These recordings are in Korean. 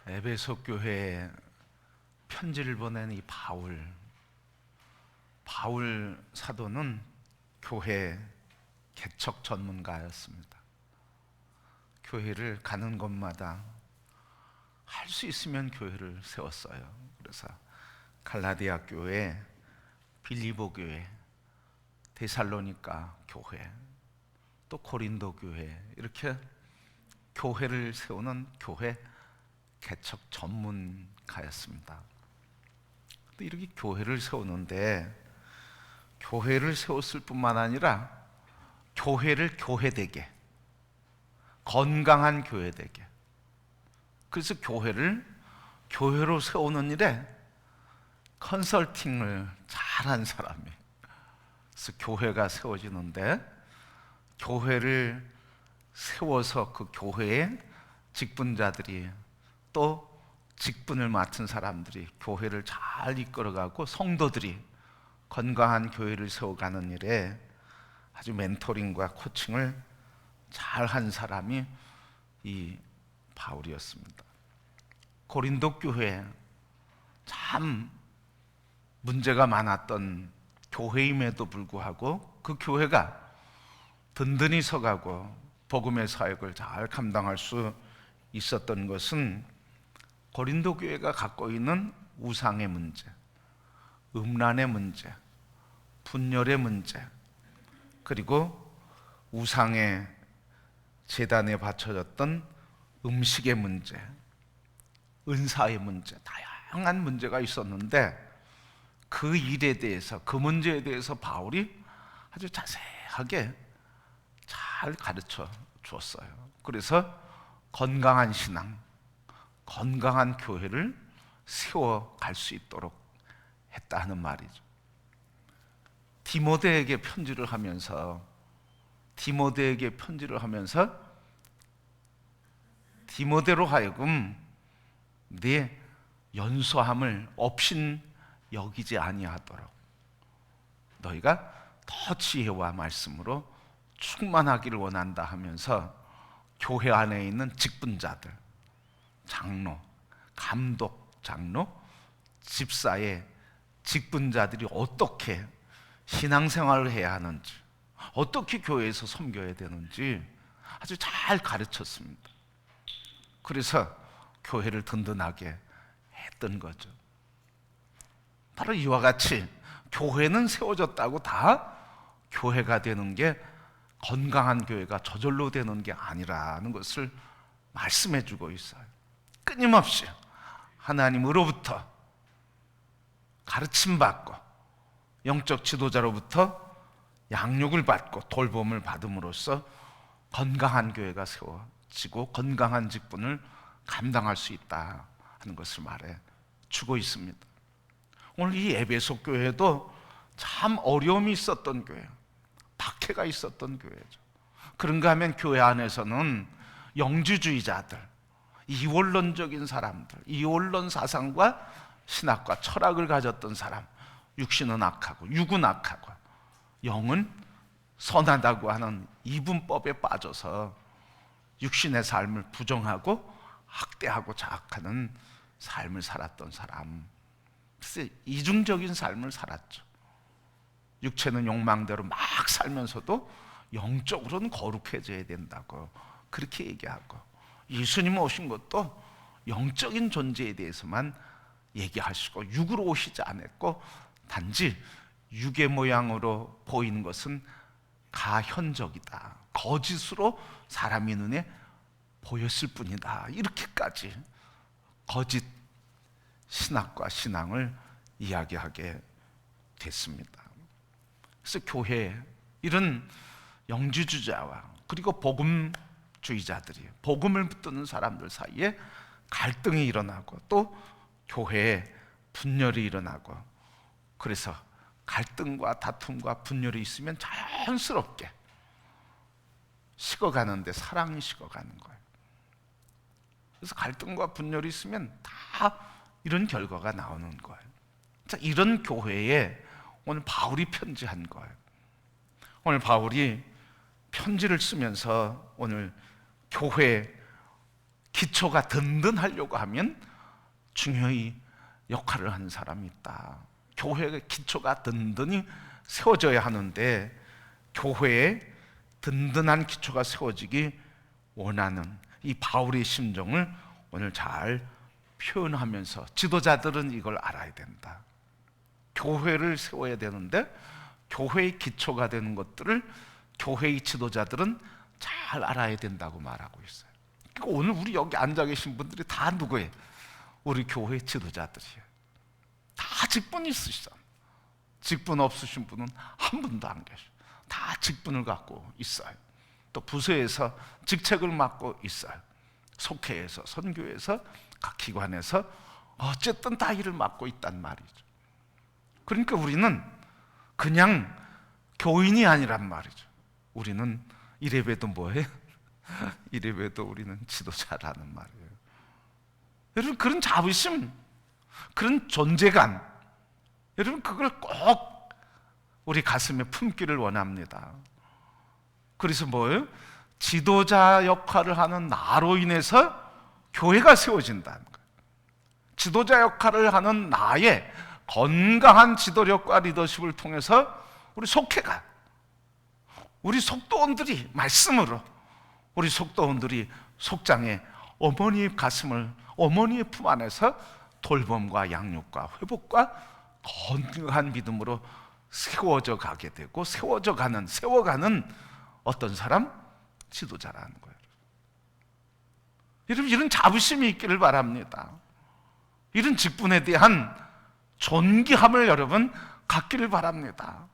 에베소 교회에 편지를 보낸 이 바울 사도는 교회 개척 전문가였습니다. 교회를 가는 곳마다 할 수 있으면 교회를 세웠어요. 그래서 갈라디아 교회, 빌리보 교회, 데살로니가 교회, 또 고린도 교회, 이렇게 교회를 세우는 교회 개척 전문가였습니다. 근데 이렇게 교회를 세우는데, 교회를 세웠을 뿐만 아니라 교회를 교회되게, 건강한 교회되게, 그래서 교회를 교회로 세우는 일에 컨설팅을 잘한 사람이, 그래서 교회가 세워지는데, 교회를 세워서 그 교회의 직분자들이, 또 직분을 맡은 사람들이 교회를 잘 이끌어가고 성도들이 건강한 교회를 세워가는 일에 아주 멘토링과 코칭을 잘한 사람이 이 바울이었습니다. 고린도 교회, 참 문제가 많았던 교회임에도 불구하고 그 교회가 든든히 서가고 복음의 사역을 잘 감당할 수 있었던 것은 고린도 교회가 갖고 있는 우상의 문제, 음란의 문제, 분열의 문제, 그리고 우상의 제단에 바쳐졌던 음식의 문제, 은사의 문제, 다양한 문제가 있었는데, 그 일에 대해서, 그 문제에 대해서 바울이 아주 자세하게 잘 가르쳐 주었어요. 그래서 건강한 신앙, 건강한 교회를 세워갈 수 있도록 했다는 말이죠. 디모데에게 편지를 하면서 디모데로 하여금 네 연소함을 업신 여기지 아니하도록 너희가 더 지혜와 말씀으로 충만하기를 원한다 하면서 교회 안에 있는 직분자들, 장로, 감독, 장로, 집사의 직분자들이 어떻게 신앙생활을 해야 하는지, 어떻게 교회에서 섬겨야 되는지 아주 잘 가르쳤습니다. 그래서 교회를 든든하게 했던 거죠. 바로 이와 같이 교회는 세워졌다고 다 교회가 되는 게, 건강한 교회가 저절로 되는 게 아니라는 것을 말씀해 주고 있어요. 끊임없이 하나님으로부터 가르침받고 영적 지도자로부터 양육을 받고 돌봄을 받음으로써 건강한 교회가 세워지고 건강한 직분을 감당할 수 있다 하는 것을 말해 주고 있습니다. 오늘 이 에베소 교회도 참 어려움이 있었던 교회예요. 박해가 있었던 교회죠. 그런가 하면 교회 안에서는 영주주의자들, 이원론적인 사람들, 이원론 사상과 신학과 철학을 가졌던 사람, 육신은 악하고 육은 악하고 영은 선하다고 하는 이분법에 빠져서 육신의 삶을 부정하고 학대하고 자학하는 삶을 살았던 사람, 그래서 이중적인 삶을 살았죠. 육체는 욕망대로 막 살면서도 영적으로는 거룩해져야 된다고 그렇게 얘기하고, 예수님 오신 것도 영적인 존재에 대해서만 얘기하시고 육으로 오시지 않았고, 단지 육의 모양으로 보이는 것은 가현적이다, 거짓으로 사람의 눈에 보였을 뿐이다, 이렇게까지 거짓 신학과 신앙을 이야기하게 됐습니다. 그래서 교회, 이런 영주주자와 그리고 복음주의자들이, 복음을 붙드는 사람들 사이에 갈등이 일어나고, 또 교회에 분열이 일어나고, 그래서 갈등과 다툼과 분열이 있으면 자연스럽게 식어가는데 사랑이 식어가는 거예요. 그래서 갈등과 분열이 있으면 다 이런 결과가 나오는 거예요. 자, 이런 교회에 오늘 바울이 편지한 거예요. 오늘 바울이 편지를 쓰면서 오늘 교회 기초가 든든하려고 하면 중요히 역할을 하는 사람이 있다. 교회의 기초가 든든히 세워져야 하는데, 교회에 든든한 기초가 세워지기 원하는 이 바울의 심정을 오늘 잘 표현하면서 지도자들은 이걸 알아야 된다. 교회를 세워야 되는데 교회의 기초가 되는 것들을 교회의 지도자들은 잘 알아야 된다고 말하고 있어요. 그러니까 오늘 우리 여기 앉아 계신 분들이 다 누구예요? 우리 교회 지도자들이에요. 다 직분이 있으시잖아요. 직분 없으신 분은 한 분도 안 계셔요. 다 직분을 갖고 있어요. 또 부서에서 직책을 맡고 있어요. 속회에서, 선교에서, 각 기관에서 어쨌든 다 일을 맡고 있단 말이죠. 그러니까 우리는 그냥 교인이 아니란 말이죠. 우리는 이래봬도 뭐예요? 이래봬도 우리는 지도자라는 말이에요. 여러분, 그런 자부심, 그런 존재감, 여러분 그걸 꼭 우리 가슴에 품기를 원합니다. 그래서 뭐예요? 지도자 역할을 하는 나로 인해서 교회가 세워진다는 거예요. 지도자 역할을 하는 나의 건강한 지도력과 리더십을 통해서 우리 속회가, 우리 속도원들이 말씀으로, 우리 속도원들이 속장에 어머니의 가슴을, 어머니의 품 안에서 돌봄과 양육과 회복과 건강한 믿음으로 세워져 가게 되고, 세워가는 어떤 사람? 지도자라는 거예요. 여러분, 이런 자부심이 있기를 바랍니다. 이런 직분에 대한 존귀함을 여러분 갖기를 바랍니다.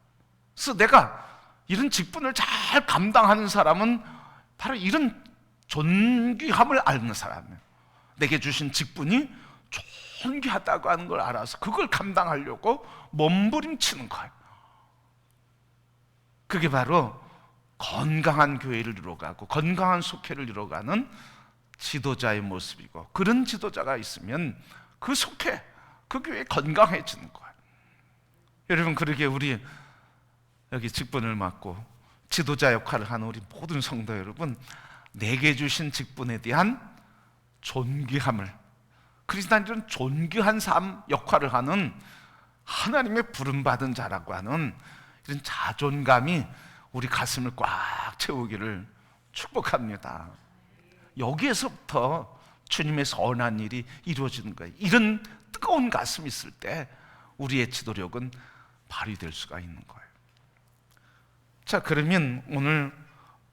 그래서 내가 이런 직분을 잘 감당하는 사람은 바로 이런 존귀함을 아는 사람이에요. 내게 주신 직분이 존귀하다고 하는 걸 알아서 그걸 감당하려고 몸부림치는 거예요. 그게 바로 건강한 교회를 이루어가고 건강한 속회를 이루어가는 지도자의 모습이고, 그런 지도자가 있으면 그 속회, 그 교회 건강해지는 거예요. 여러분, 그러게 우리 여기 직분을 맡고 지도자 역할을 하는 우리 모든 성도 여러분, 내게 주신 직분에 대한 존귀함을, 그리스도는 이런 존귀한 삶 역할을 하는 하나님의 부름받은 자라고 하는 이런 자존감이 우리 가슴을 꽉 채우기를 축복합니다. 여기에서부터 주님의 선한 일이 이루어지는 거예요. 이런 뜨거운 가슴이 있을 때 우리의 지도력은 발휘될 수가 있는 거예요. 자, 그러면 오늘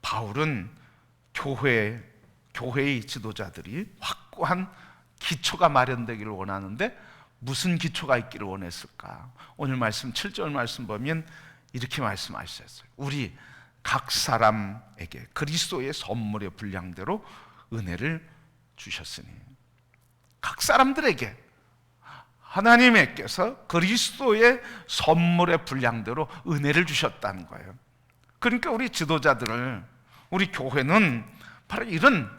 바울은 교회의 지도자들이 확고한 기초가 마련되기를 원하는데 무슨 기초가 있기를 원했을까? 오늘 말씀 7절 말씀 보면 이렇게 말씀하셨어요. 우리 각 사람에게 그리스도의 선물의 분량대로 은혜를 주셨으니, 각 사람들에게 하나님께서 그리스도의 선물의 분량대로 은혜를 주셨다는 거예요. 그러니까 우리 지도자들을, 우리 교회는 바로 이런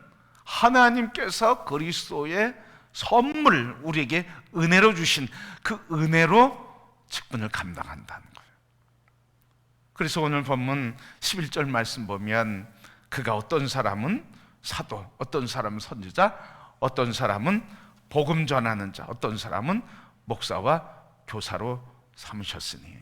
하나님께서 그리스도의 선물, 우리에게 은혜로 주신 그 은혜로 직분을 감당한다는 거예요. 그래서 오늘 본문 11절 말씀 보면 그가 어떤 사람은 사도, 어떤 사람은 선지자, 어떤 사람은 복음 전하는 자, 어떤 사람은 목사와 교사로 삼으셨으니.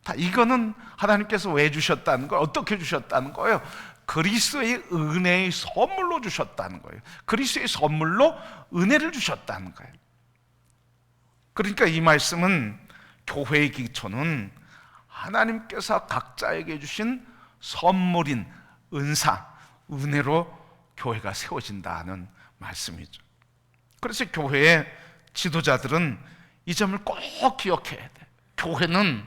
다 이거는 하나님께서 왜 주셨다는 거예요? 어떻게 주셨다는 거예요? 그리스도의 은혜의 선물로 주셨다는 거예요. 그리스도의 선물로 은혜를 주셨다는 거예요. 그러니까 이 말씀은 교회의 기초는 하나님께서 각자에게 주신 선물인 은사, 은혜로 교회가 세워진다는 말씀이죠. 그래서 교회의 지도자들은 이 점을 꼭 기억해야 돼. 교회는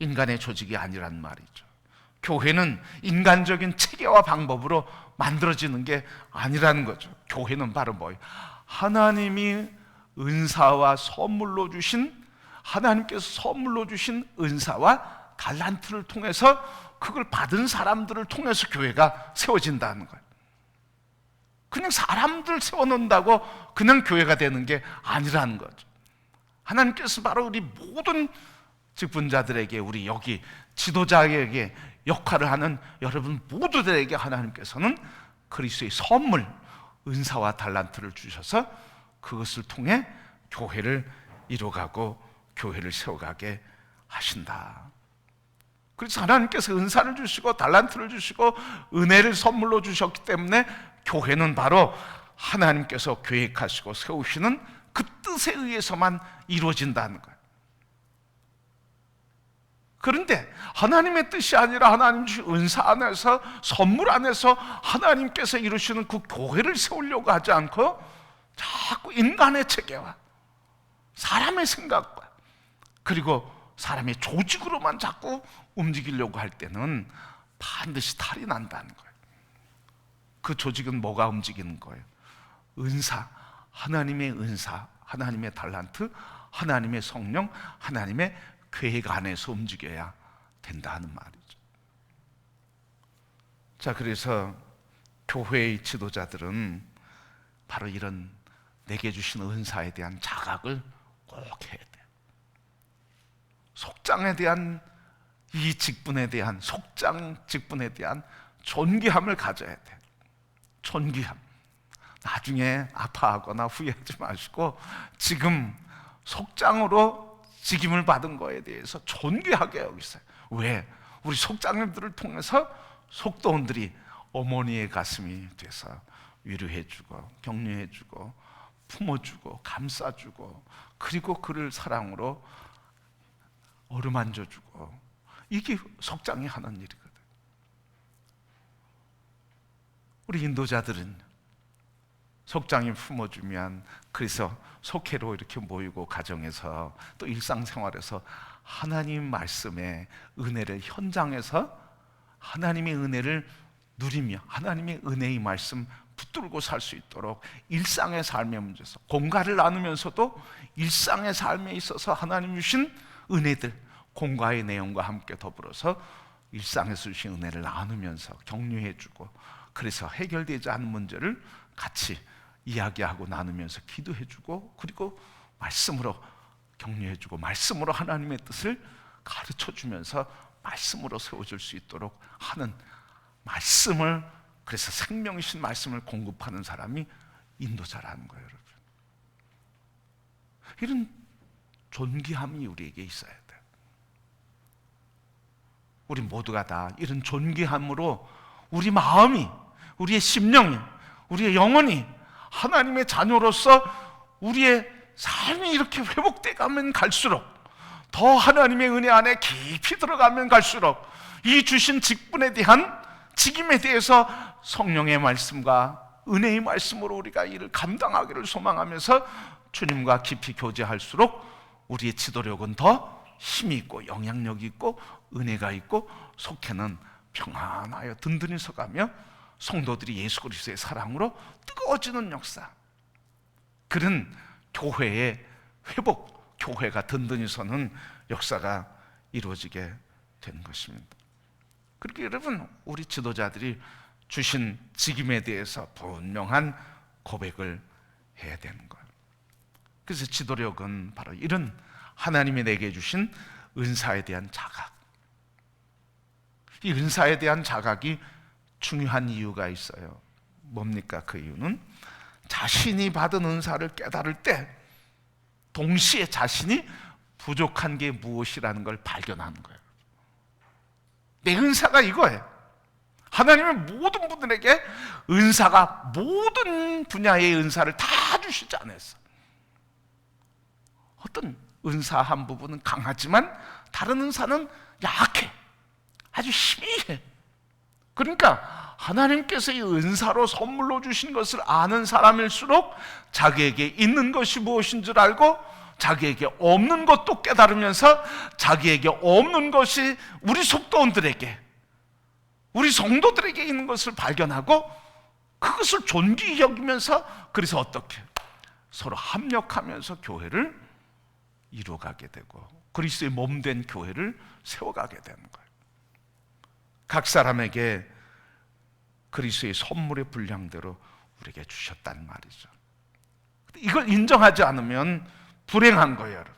인간의 조직이 아니란 말이죠. 교회는 인간적인 체계와 방법으로 만들어지는 게 아니라는 거죠. 교회는 바로 뭐예요? 하나님이 은사와 선물로 주신, 하나님께서 선물로 주신 은사와 달란트를 통해서 그걸 받은 사람들을 통해서 교회가 세워진다는 거예요. 그냥 사람들 세워놓는다고 그냥 교회가 되는 게 아니라는 거죠. 하나님께서 바로 우리 모든 직분자들에게, 우리 여기 지도자에게 역할을 하는 여러분 모두들에게 하나님께서는 그리스도의 선물, 은사와 달란트를 주셔서 그것을 통해 교회를 이뤄가고 교회를 세워가게 하신다. 그래서 하나님께서 은사를 주시고 달란트를 주시고 은혜를 선물로 주셨기 때문에 교회는 바로 하나님께서 계획하시고 세우시는 그 뜻에 의해서만 이루어진다는 거예요. 그런데 하나님의 뜻이 아니라 하나님 주신 은사 안에서, 선물 안에서 하나님께서 이루시는 그 교회를 세우려고 하지 않고 자꾸 인간의 체계와 사람의 생각과 그리고 사람의 조직으로만 자꾸 움직이려고 할 때는 반드시 탈이 난다는 거예요. 그 조직은 뭐가 움직이는 거예요? 은사, 하나님의 은사, 하나님의 달란트, 하나님의 성령, 하나님의 계획 안에서 움직여야 된다는 말이죠. 자, 그래서 교회의 지도자들은 바로 이런 내게 주신 은사에 대한 자각을 꼭 해야 돼요. 속장에 대한 이 직분에 대한, 속장 직분에 대한 존귀함을 가져야 돼요. 존귀함. 나중에 아파하거나 후회하지 마시고 지금 속장으로 직임을 받은 거에 대해서 존귀하게 여기세요. 왜? 우리 속장님들을 통해서 속도원들이 어머니의 가슴이 돼서 위로해주고 격려해주고 품어주고 감싸주고 그리고 그를 사랑으로 어루만져주고, 이게 속장이 하는 일이거든. 우리 인도자들은 속장이 품어주면, 그래서 속회로 이렇게 모이고 가정에서 또 일상생활에서 하나님 말씀의 은혜를 현장에서 하나님의 은혜를 누리며 하나님의 은혜의 말씀 붙들고 살 수 있도록 일상의 삶의 문제에서 공과를 나누면서도 일상의 삶에 있어서 하나님 주신 은혜들, 공과의 내용과 함께 더불어서 일상에서 주신 은혜를 나누면서 격려해주고, 그래서 해결되지 않은 문제를 같이 이야기하고 나누면서 기도해주고, 그리고 말씀으로 격려해주고 말씀으로 하나님의 뜻을 가르쳐주면서 말씀으로 세워줄 수 있도록 하는, 말씀을, 그래서 생명이신 말씀을 공급하는 사람이 인도자라는 거예요, 여러분. 이런 존귀함이 우리에게 있어야 돼요. 우리 모두가 다 이런 존귀함으로 우리 마음이, 우리의 심령이, 우리의 영혼이 하나님의 자녀로서 우리의 삶이 이렇게 회복돼 가면 갈수록, 더 하나님의 은혜 안에 깊이 들어가면 갈수록 이 주신 직분에 대한, 직임에 대해서 성령의 말씀과 은혜의 말씀으로 우리가 이를 감당하기를 소망하면서 주님과 깊이 교제할수록 우리의 지도력은 더 힘이 있고 영향력이 있고 은혜가 있고, 속해는 평안하여 든든히 서가며 성도들이 예수 그리스도의 사랑으로 뜨거워지는 역사, 그런 교회의 회복, 교회가 든든히 서는 역사가 이루어지게 된 것입니다. 그렇게 여러분, 우리 지도자들이 주신 직임에 대해서 분명한 고백을 해야 되는 거예요. 그래서 지도력은 바로 이런 하나님이 내게 주신 은사에 대한 자각, 이 은사에 대한 자각이 중요한 이유가 있어요. 뭡니까? 그 이유는 자신이 받은 은사를 깨달을 때 동시에 자신이 부족한 게 무엇이라는 걸 발견하는 거예요. 내 은사가 이거예요. 하나님은 모든 분들에게 은사가, 모든 분야의 은사를 다 주시지 않았어. 어떤 은사 한 부분은 강하지만 다른 은사는 약해, 아주 희미해. 그러니까 하나님께서 이 은사로 선물로 주신 것을 아는 사람일수록 자기에게 있는 것이 무엇인 줄 알고 자기에게 없는 것도 깨달으면서 자기에게 없는 것이 우리 속도원들에게, 우리 성도들에게 있는 것을 발견하고 그것을 존귀히 여기면서, 그래서 어떻게 서로 합력하면서 교회를 이루어가게 되고 그리스도의 몸된 교회를 세워가게 되는 거예요. 각 사람에게 그리스도의 선물의 분량대로 우리에게 주셨다는 말이죠. 이걸 인정하지 않으면 불행한 거예요, 여러분.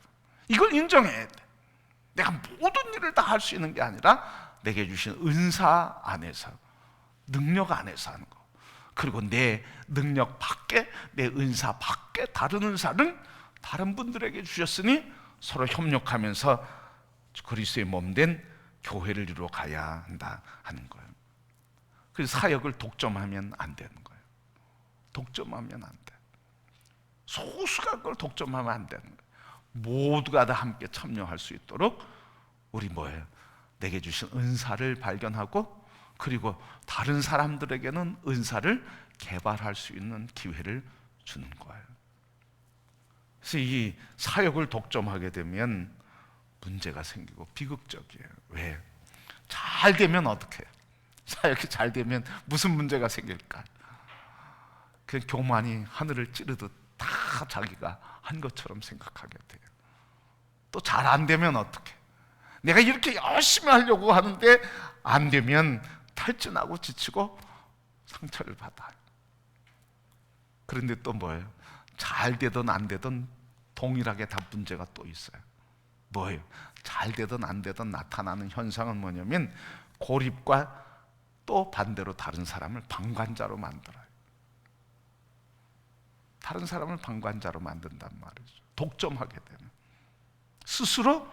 이걸 인정해야 돼. 내가 모든 일을 다 할 수 있는 게 아니라 내게 주신 은사 안에서, 능력 안에서 하는 거. 그리고 내 능력 밖에, 내 은사 밖에 다른 은사는 다른 분들에게 주셨으니 서로 협력하면서 그리스도의 몸된 교회를 이루어 가야 한다 하는 거예요. 그래서 사역을 독점하면 안 되는 거예요. 독점하면 안 돼. 소수가 그걸 독점하면 안 되는 거예요. 모두가 다 함께 참여할 수 있도록 우리 뭐예요? 내게 주신 은사를 발견하고, 그리고 다른 사람들에게는 은사를 개발할 수 있는 기회를 주는 거예요. 그래서 이 사역을 독점하게 되면 문제가 생기고 비극적이에요. 왜? 잘 되면 어떻게 해요? 사역이 잘 되면 무슨 문제가 생길까? 그 교만이 하늘을 찌르듯 다 자기가 한 것처럼 생각하게 돼요. 또 잘 안 되면 어떻게? 내가 이렇게 열심히 하려고 하는데 안 되면 탈진하고 지치고 상처를 받아요. 그런데 또 뭐예요? 잘 되든 안 되든 동일하게 다 문제가 또 있어요. 뭐예요? 잘 되든 안 되든 나타나는 현상은 뭐냐면 고립과 또 반대로 다른 사람을 방관자로 만들어요. 다른 사람을 방관자로 만든단 말이죠. 독점하게 되면 스스로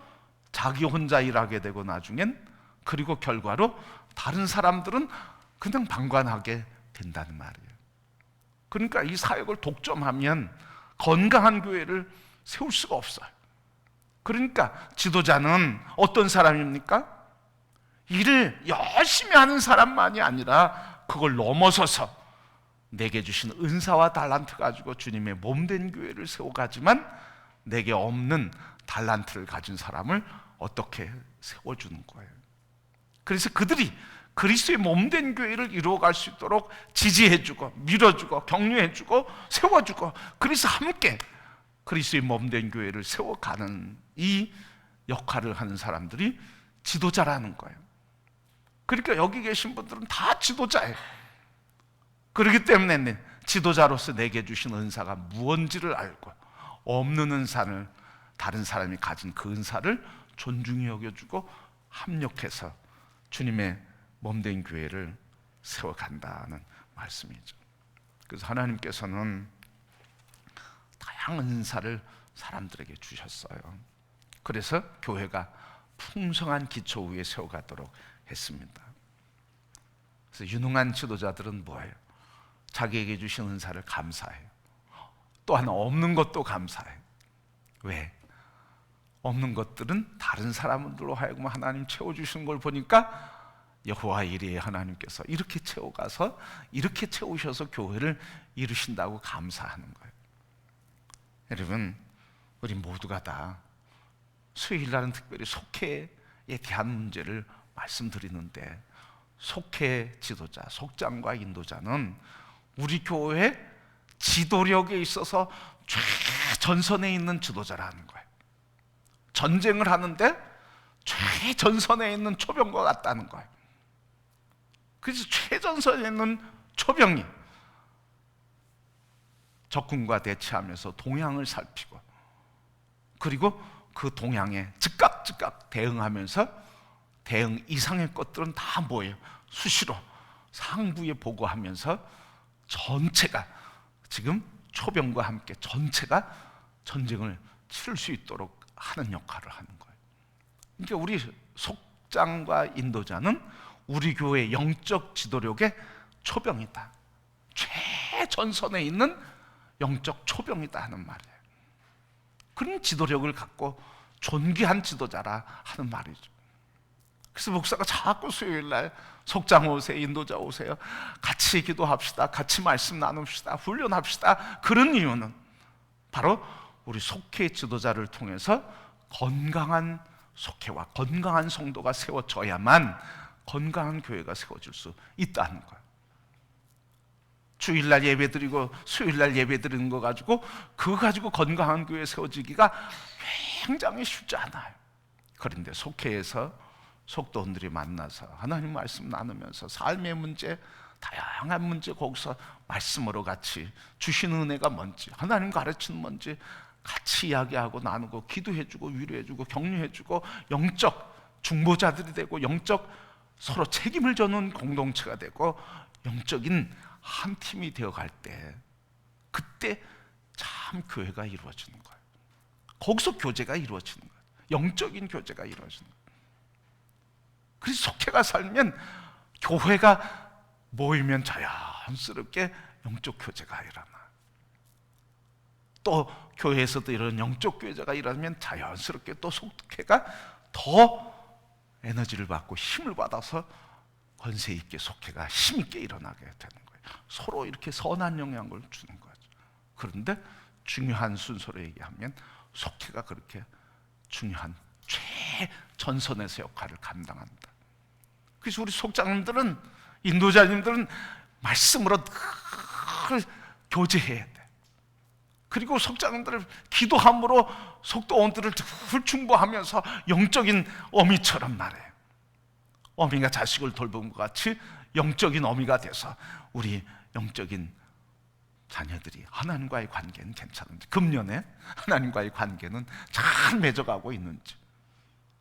자기 혼자 일하게 되고, 나중엔 그리고 결과로 다른 사람들은 그냥 방관하게 된다는 말이에요. 그러니까 이 사역을 독점하면 건강한 교회를 세울 수가 없어요. 그러니까 지도자는 어떤 사람입니까? 일을 열심히 하는 사람만이 아니라 그걸 넘어서서 내게 주신 은사와 달란트 가지고 주님의 몸된 교회를 세워가지만 내게 없는 달란트를 가진 사람을 어떻게 세워주는 거예요. 그래서 그들이 그리스도의 몸된 교회를 이루어갈 수 있도록 지지해주고 밀어주고 격려해주고 세워주고, 그래서 함께 그리스도의 몸된 교회를 세워가는 이 역할을 하는 사람들이 지도자라는 거예요. 그러니까 여기 계신 분들은 다 지도자예요. 그렇기 때문에 지도자로서 내게 주신 은사가 무언지를 알고, 없는 은사를 다른 사람이 가진 그 은사를 존중히 여겨주고 합력해서 주님의 몸된 교회를 세워간다는 말씀이죠. 그래서 하나님께서는 다양한 은사를 사람들에게 주셨어요. 그래서 교회가 풍성한 기초 위에 세워가도록 했습니다. 그래서 유능한 지도자들은 뭐예요? 자기에게 주신 은사를 감사해요. 또한 없는 것도 감사해요. 왜? 없는 것들은 다른 사람들로 하여금 하나님 채워주시는 걸 보니까 여호와 이레 하나님께서 이렇게 채워가서 이렇게 채우셔서 교회를 이루신다고 감사하는 거예요. 여러분, 우리 모두가 다 수요일날은 특별히 속회에 대한 문제를 말씀드리는데, 속회 지도자, 속장과 인도자는 우리 교회 지도력에 있어서 최전선에 있는 지도자라는 거예요. 전쟁을 하는데 최전선에 있는 초병과 같다는 거예요. 그래서 최전선에 있는 초병이 적군과 대치하면서 동향을 살피고, 그리고 그 동향에 즉각 대응하면서 대응 이상의 것들은 다 뭐예요? 수시로 상부에 보고하면서 전체가 지금 초병과 함께 전체가 전쟁을 치를 수 있도록 하는 역할을 하는 거예요. 그러니까 우리 속장과 인도자는 우리 교회의 영적 지도력의 초병이다, 최전선에 있는 영적 초병이다 하는 말이에요. 그런 지도력을 갖고 존귀한 지도자라 하는 말이죠. 그래서 목사가 자꾸 수요일날 속장 오세요, 인도자 오세요, 같이 기도합시다, 같이 말씀 나눕시다, 훈련합시다. 그런 이유는 바로 우리 속회 지도자를 통해서 건강한 속회와 건강한 성도가 세워져야만 건강한 교회가 세워질 수 있다는 거예요. 주일날 예배드리고 수요일날 예배드리는 거 가지고 그거 가지고 건강한 교회 세워지기가 굉장히 쉽지 않아요. 그런데 속회에서 속도원들이 만나서 하나님 말씀 나누면서 삶의 문제, 다양한 문제, 거기서 말씀으로 같이 주시는 은혜가 뭔지, 하나님 가르치는 뭔지 같이 이야기하고 나누고 기도해주고 위로해주고 격려해주고 영적 중보자들이 되고 영적 서로 책임을 져는 공동체가 되고 영적인 한 팀이 되어갈 때, 그때 참 교회가 이루어지는 거예요. 거기서 교제가 이루어지는 거예요. 영적인 교제가 이루어지는 거예요. 그래서 속회가 살면, 교회가 모이면 자연스럽게 영적 교제가 일어나. 또 교회에서도 이런 영적 교제가 일어나면 자연스럽게 또 속회가 더 에너지를 받고 힘을 받아서 권세 있게 속회가 힘 있게 일어나게 되는 거예요. 서로 이렇게 선한 영향을 주는 거죠. 그런데 중요한 순서로 얘기하면 속회가 그렇게 중요한 최전선에서 역할을 감당한다. 그래서 우리 속장님들은, 인도자님들은 말씀으로 늘 교제해야 돼. 그리고 속장님들은 기도함으로 속도원들을 늘 충고하면서 영적인 어미처럼 말해요. 어미가 자식을 돌본 것 같이 영적인 어미가 돼서 우리 영적인 자녀들이 하나님과의 관계는 괜찮은지, 금년에 하나님과의 관계는 잘 맺어가고 있는지,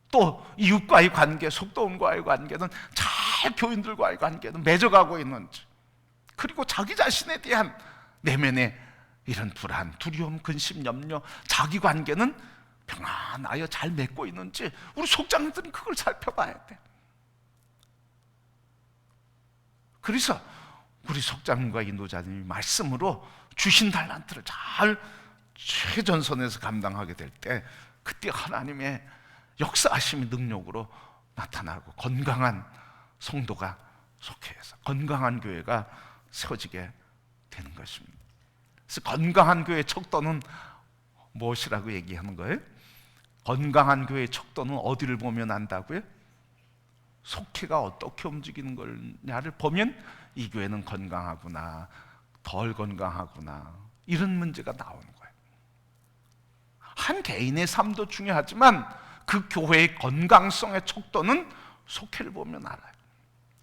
또 이웃과의 관계, 속도원과의 관계는 잘 교인들과의 관계는 맺어가고 있는지, 그리고 자기 자신에 대한 내면의 이런 불안, 두려움, 근심, 염려, 자기 관계는 평안하여 잘 맺고 있는지 우리 속장들은 그걸 살펴봐야 돼. 그래서 우리 속장님과 인도자님이 말씀으로 주신 달란트를 잘 최전선에서 감당하게 될 때, 그때 하나님의 역사하심의 능력으로 나타나고 건강한 성도가 속해서 건강한 교회가 세워지게 되는 것입니다. 그래서 건강한 교회의 척도는 무엇이라고 얘기하는 거예요? 건강한 교회의 척도는 어디를 보면 안다고요? 속회가 어떻게 움직이는 거냐를 보면 이 교회는 건강하구나, 덜 건강하구나, 이런 문제가 나오는 거예요. 한 개인의 삶도 중요하지만 그 교회의 건강성의 척도는 속회를 보면 알아요.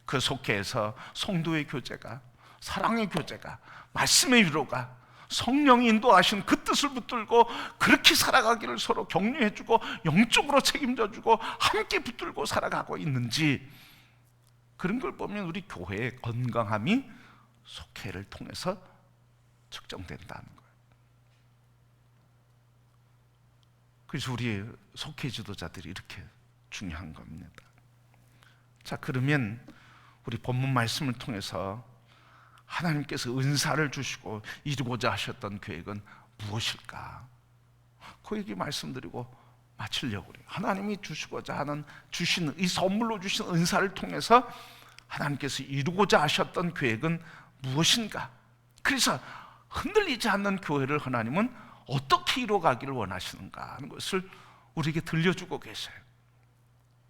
그 속회에서 성도의 교제가, 사랑의 교제가, 말씀의 위로가, 성령이 인도하신 그 뜻을 붙들고 그렇게 살아가기를 서로 격려해주고 영적으로 책임져주고 함께 붙들고 살아가고 있는지, 그런 걸 보면 우리 교회의 건강함이 속회를 통해서 측정된다는 거예요. 그래서 우리 속회 지도자들이 이렇게 중요한 겁니다. 자, 그러면 우리 본문 말씀을 통해서 하나님께서 은사를 주시고 이루고자 하셨던 계획은 무엇일까? 그 얘기 말씀드리고 마치려고 그래요. 하나님이 주시고자 하는, 주신 이 선물로 주신 은사를 통해서 하나님께서 이루고자 하셨던 계획은 무엇인가? 그래서 흔들리지 않는 교회를 하나님은 어떻게 이루어가기를 원하시는가 하는 것을 우리에게 들려주고 계세요.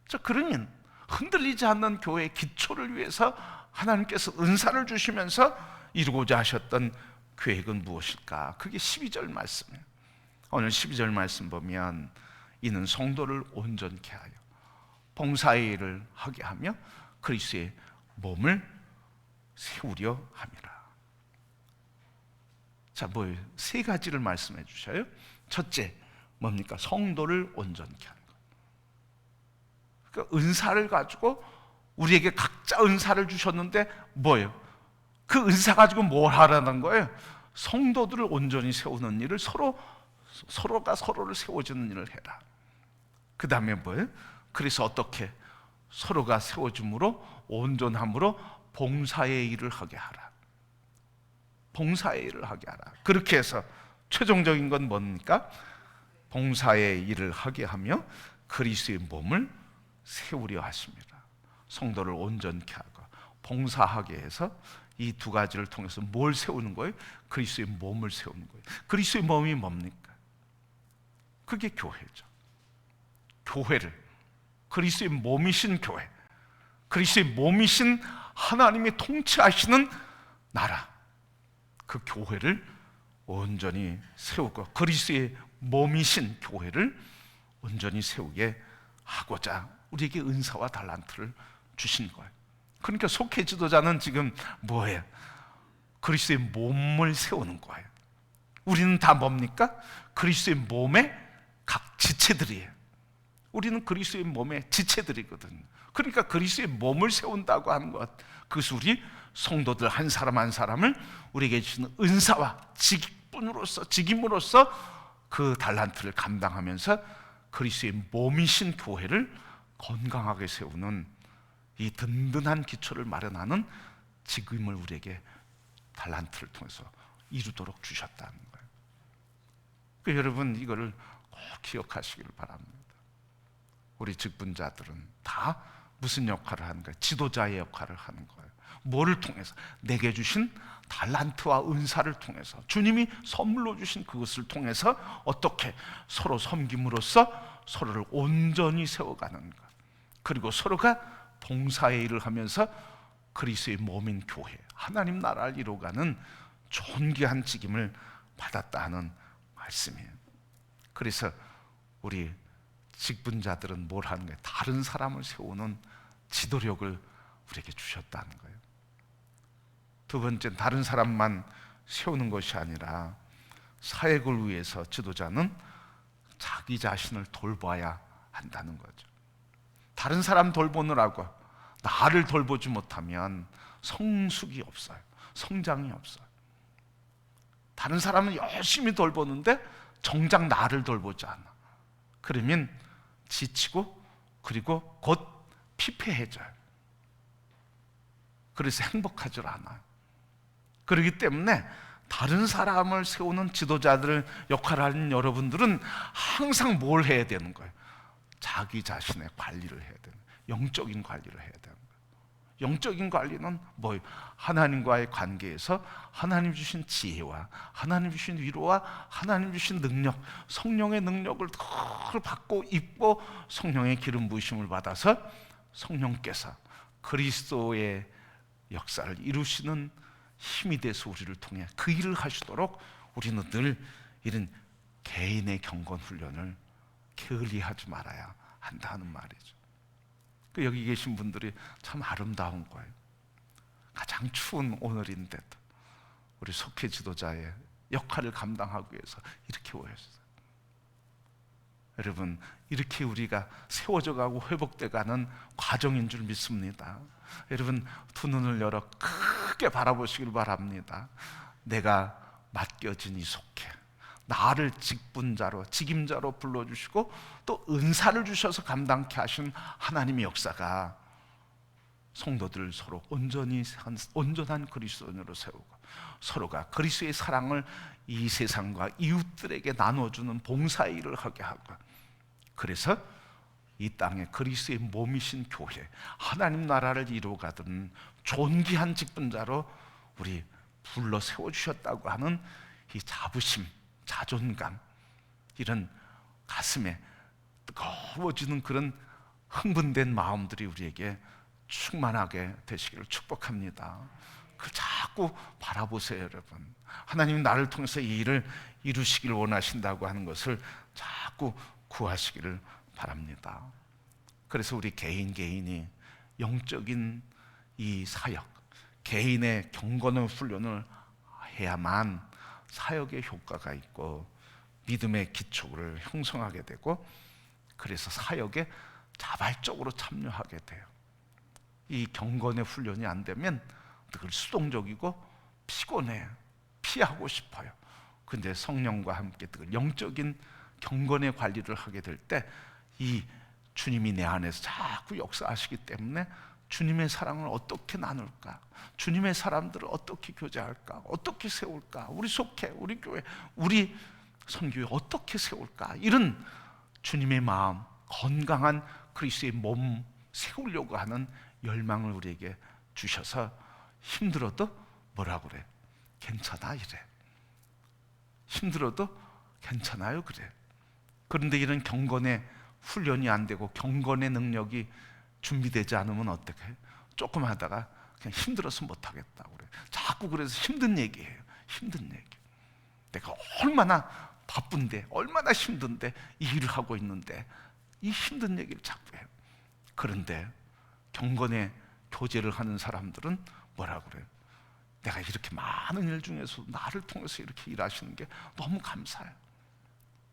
자, 그러면 흔들리지 않는 교회의 기초를 위해서 하나님께서 은사를 주시면서 이루고자 하셨던 계획은 무엇일까? 그게 12절 말씀이에요. 오늘 12절 말씀 보면 이는 성도를 온전케 하여 봉사의 일을 하게 하며 그리스도의 몸을 세우려 함이라. 자, 뭐예요? 세 가지를 말씀해 주셔요. 첫째, 뭡니까? 성도를 온전케 하는 것. 그러니까 은사를 가지고 우리에게 각자 은사를 주셨는데 뭐예요? 그 은사 가지고 뭘 하라는 거예요? 성도들을 온전히 세우는 일을, 서로가 서로를 세워주는 일을 해라. 그 다음에 뭐예요? 그래서 어떻게? 서로가 세워줌으로, 온전함으로 봉사의 일을 하게 하라. 봉사의 일을 하게 하라. 그렇게 해서 최종적인 건 뭡니까? 봉사의 일을 하게 하며 그리스도의 몸을 세우려 하십니다. 성도를 온전케 하고 봉사하게 해서 이 두 가지를 통해서 뭘 세우는 거예요? 그리스도의 몸을 세우는 거예요. 그리스도의 몸이 뭡니까? 그게 교회죠. 교회를, 그리스도의 몸이신 교회, 그리스도의 몸이신 하나님이 통치하시는 나라, 그 교회를 온전히 세우고 그리스도의 몸이신 교회를 온전히 세우게 하고자 우리에게 은사와 달란트를 주신 거예요. 그러니까 속회 지도자는 지금 뭐예요? 그리스도의 몸을 세우는 거예요. 우리는 다 뭡니까? 그리스도의 몸의 각 지체들이에요. 우리는 그리스도의 몸의 지체들이거든요. 그러니까 그리스도의 몸을 세운다고 하는 것, 그것이 우리 성도들 한 사람 한 사람을 우리에게 주시는 은사와 직임으로서 그 달란트를 감당하면서 그리스도의 몸이신 교회를 건강하게 세우는 이 든든한 기초를 마련하는 직임을 우리에게 달란트를 통해서 이루도록 주셨다는 거예요. 그 여러분, 이거를 꼭 기억하시길 바랍니다. 우리 직분자들은 다 무슨 역할을 하는 거예요? 지도자의 역할을 하는 거예요. 뭐를 통해서? 내게 주신 달란트와 은사를 통해서, 주님이 선물로 주신 그것을 통해서 어떻게 서로 섬김으로써 서로를 온전히 세워가는 것, 그리고 서로가 봉사의 일을 하면서 그리스도의 몸인 교회, 하나님 나라를 이루어가는 존귀한 직임을 받았다 하는 말씀이에요. 그래서 우리 직분자들은 뭘 하는 거예요? 다른 사람을 세우는 지도력을 우리에게 주셨다는 거예요. 두 번째는 다른 사람만 세우는 것이 아니라 사역을 위해서 지도자는 자기 자신을 돌봐야 한다는 거죠. 다른 사람 돌보느라고 나를 돌보지 못하면 성숙이 없어요. 성장이 없어요. 다른 사람은 열심히 돌보는데 정작 나를 돌보지 않아. 그러면 지치고 그리고 곧 피폐해져요. 그래서 행복하지 않아요. 그렇기 때문에 다른 사람을 세우는 지도자들 역할을 하는 여러분들은 항상 뭘 해야 되는 거예요? 자기 자신의 관리를 해야 되는 거예요. 영적인 관리를 해야 되는 거예요. 영적인 관리는 뭐예요? 하나님과의 관계에서 하나님 주신 지혜와 하나님 주신 위로와 하나님 주신 능력, 성령의 능력을 그걸 받고 입고 성령의 기름 부으심을 받아서 성령께서 그리스도의 역사를 이루시는 힘이 돼서 우리를 통해 그 일을 하시도록 우리는 늘 이런 개인의 경건 훈련을 게을리하지 말아야 한다는 말이죠. 여기 계신 분들이 참 아름다운 거예요. 가장 추운 오늘인데도 우리 속회 지도자의 역할을 감당하기 위해서 이렇게 오셨어요. 여러분, 이렇게 우리가 세워져 가고 회복돼 가는 과정인 줄 믿습니다. 여러분, 두 눈을 열어 크게 바라보시길 바랍니다. 내가 맡겨진 이 속회, 나를 직분자로, 직임자로 불러주시고 또 은사를 주셔서 감당케 하신 하나님의 역사가 성도들을 서로 온전한 그리스도인으로 세우고 서로가 그리스도의 사랑을 이 세상과 이웃들에게 나눠주는 봉사의 일을 하게 하고, 그래서 이 땅에 그리스도의 몸이신 교회, 하나님 나라를 이루어가던 존귀한 직분자로 우리 불러 세워주셨다고 하는 이 자부심, 자존감, 이런 가슴에 뜨거워지는 그런 흥분된 마음들이 우리에게 충만하게 되시기를 축복합니다. 그 자꾸 바라보세요, 여러분. 하나님 나를 통해서 이 일을 이루시길 원하신다고 하는 것을 자꾸 구하시기를 바랍니다. 그래서 우리 개인이 영적인 이 사역, 개인의 경건의 훈련을 해야만 사역의 효과가 있고 믿음의 기초를 형성하게 되고, 그래서 사역에 자발적으로 참여하게 돼요. 이 경건의 훈련이 안 되면 늘 수동적이고 피곤해요. 피하고 싶어요. 근데 성령과 함께 늘 영적인 경건의 관리를 하게 될 때 이 주님이 내 안에서 자꾸 역사하시기 때문에 주님의 사랑을 어떻게 나눌까? 주님의 사람들을 어떻게 교제할까? 어떻게 세울까? 우리 속회, 우리 교회, 우리 선교회 어떻게 세울까? 이런 주님의 마음, 건강한 그리스도의 몸 세우려고 하는 열망을 우리에게 주셔서 힘들어도 뭐라 그래? 괜찮아 이래. 힘들어도 괜찮아요 그래. 그런데 이런 경건의 훈련이 안 되고 경건의 능력이 준비되지 않으면 어떻게 해요? 조금 하다가 그냥 힘들어서 못하겠다고 그래. 자꾸 그래서 힘든 얘기해요. 힘든 얘기. 내가 얼마나 바쁜데, 얼마나 힘든데 이 일을 하고 있는데 이 힘든 얘기를 자꾸 해요. 그런데 경건의 교제를 하는 사람들은 뭐라 그래요? 내가 이렇게 많은 일 중에서 나를 통해서 이렇게 일하시는 게 너무 감사해요.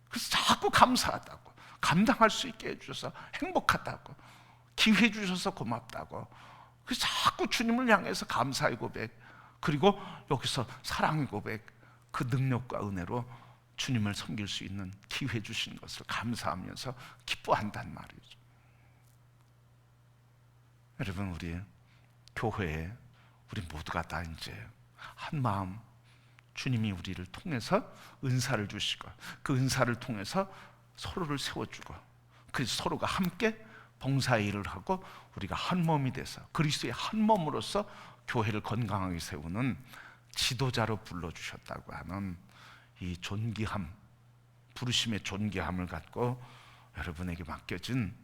그래서 자꾸 감사하다고, 감당할 수 있게 해주셔서 행복하다고, 기회 주셔서 고맙다고. 그래서 자꾸 주님을 향해서 감사의 고백, 그리고 여기서 사랑의 고백, 그 능력과 은혜로 주님을 섬길 수 있는 기회 주신 것을 감사하면서 기뻐한단 말이죠. 여러분, 우리 교회에 우리 모두가 다 이제 한 마음, 주님이 우리를 통해서 은사를 주시고 그 은사를 통해서 서로를 세워주고, 그래서 서로가 함께 봉사의 일을 하고 우리가 한 몸이 돼서 그리스도의 한 몸으로서 교회를 건강하게 세우는 지도자로 불러주셨다고 하는 이 존귀함, 부르심의 존귀함을 갖고 여러분에게 맡겨진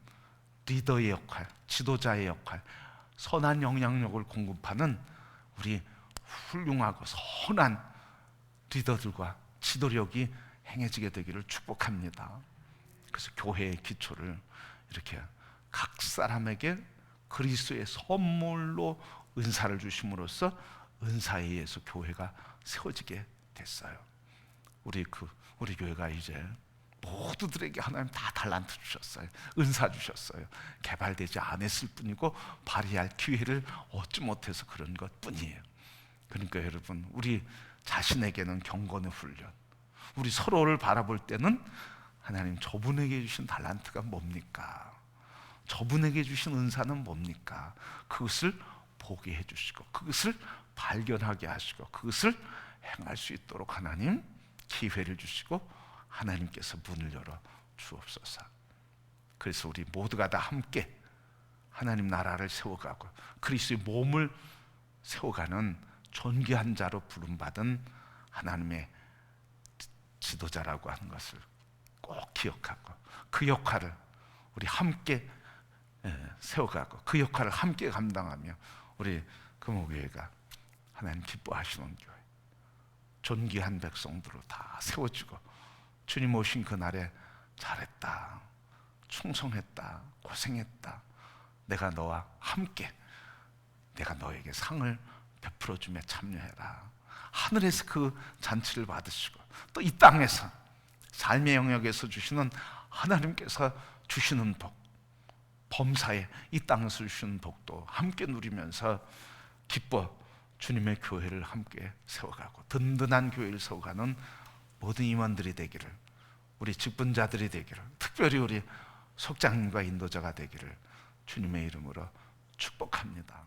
리더의 역할, 지도자의 역할, 선한 영향력을 공급하는 우리 훌륭하고 선한 리더들과 지도력이 행해지게 되기를 축복합니다. 그래서 교회의 기초를 이렇게 각 사람에게 그리스도의 선물로 은사를 주심으로써 은사에 의해서 교회가 세워지게 됐어요. 우리 교회가 이제 모두들에게 하나님 다 달란트 주셨어요. 은사 주셨어요. 개발되지 않았을 뿐이고 발휘할 기회를 얻지 못해서 그런 것 뿐이에요. 그러니까 여러분, 우리 자신에게는 경건의 훈련, 우리 서로를 바라볼 때는 하나님 저분에게 주신 달란트가 뭡니까? 저분에게 주신 은사는 뭡니까? 그것을 보게 해주시고 그것을 발견하게 하시고 그것을 행할 수 있도록 하나님 기회를 주시고 하나님께서 문을 열어 주옵소서. 그래서 우리 모두가 다 함께 하나님 나라를 세워가고 그리스도의 몸을 세워가는 존귀한 자로 부름받은 하나님의 지도자라고 하는 것을 꼭 기억하고 그 역할을 우리 함께 세워가고 그 역할을 함께 감당하며 우리 금호교회가 하나님 기뻐하시는 교회, 존귀한 백성들로 다 세워지고 주님 오신 그날에 잘했다, 충성했다, 고생했다, 내가 너와 함께 내가 너에게 상을 베풀어주며 참여해라, 하늘에서 그 잔치를 받으시고 또 이 땅에서 삶의 영역에서 주시는 하나님께서 주시는 복, 범사에 이 땅에서 주시는 복도 함께 누리면서 기뻐 주님의 교회를 함께 세워가고 든든한 교회를 세워가는 모든 임원들이 되기를, 우리 직분자들이 되기를, 특별히 우리 속장님과 인도자가 되기를 주님의 이름으로 축복합니다.